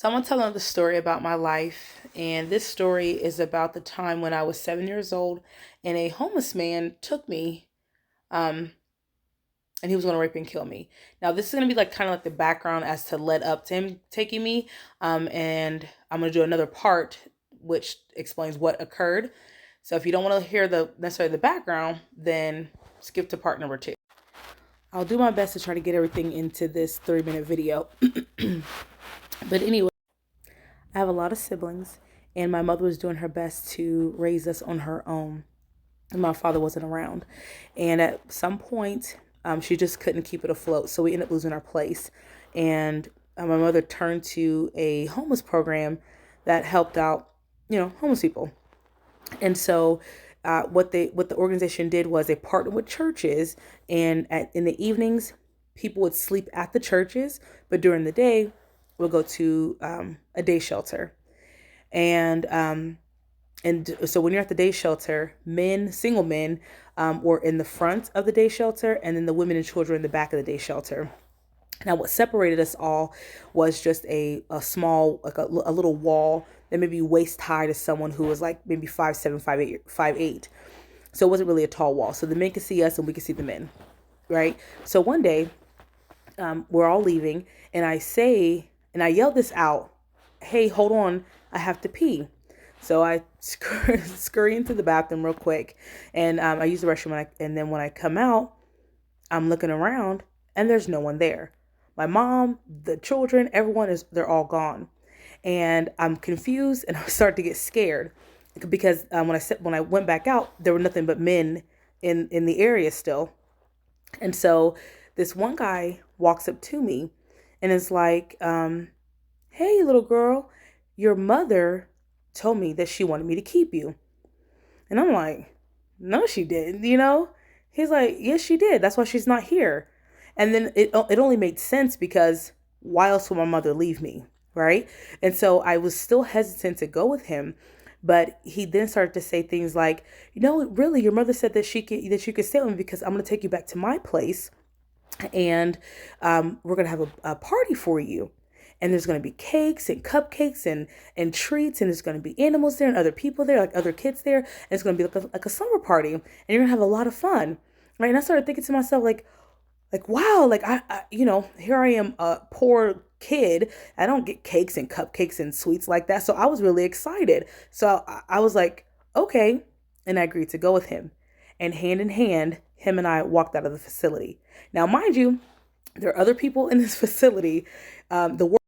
So I'm gonna tell another story about my life, and this story is about the time when I was 7 years old, and a homeless man took me, um, and he was gonna rape and kill me. Now this is gonna be like kind of like the background as to led up to him taking me, and I'm gonna do another part which explains what occurred. So if you don't want to hear the necessarily the background, then skip to part number two. I'll do my best to try to get everything into this 3-minute video. But anyway. I have a lot of siblings, and my mother was doing her best to raise us on her own. And my father wasn't around. And at some point, she just couldn't keep it afloat. So we ended up losing our place. And my mother turned to a homeless program that helped out, homeless people. And so what the organization did was they partnered with churches, and in the evenings, people would sleep at the churches, but during the day, we'll go to a day shelter. And so when you're at the day shelter, single men, were in the front of the day shelter, and then the women and children in the back of the day shelter. Now, what separated us all was just a small, like a little wall that maybe waist high to someone who was like maybe 5'7", 5'8", 5'8". So it wasn't really a tall wall. So the men could see us and we could see the men, right? So one day, we're all leaving, and I yelled this out, "Hey, hold on, I have to pee." So I scurry into the bathroom real quick, and I use the restroom, and then when I come out, I'm looking around, and there's no one there. My mom, the children, they're all gone. And I'm confused, and I start to get scared because when I went back out, there were nothing but men in the area still. And so this one guy walks up to me and is like, "Hey, little girl, your mother told me that she wanted me to keep you." And I'm like, "No, she didn't. He's like, "Yes, she did. That's why she's not here." And then it only made sense because why else would my mother leave me, right? And so I was still hesitant to go with him, but he then started to say things like, "Really, your mother said that you could stay with me because I'm going to take you back to my place, and we're going to have a party for you. And there's going to be cakes and cupcakes and treats, and there's going to be animals there and other people there, like other kids there. And it's going to be like a summer party, and you're going to have a lot of fun." Right? And I started thinking to myself, wow, like here I am, a poor kid. I don't get cakes and cupcakes and sweets like that. So I was really excited. So I was like, okay. And I agreed to go with him. And hand in hand, him and I walked out of the facility. Now, mind you, there are other people in this facility. The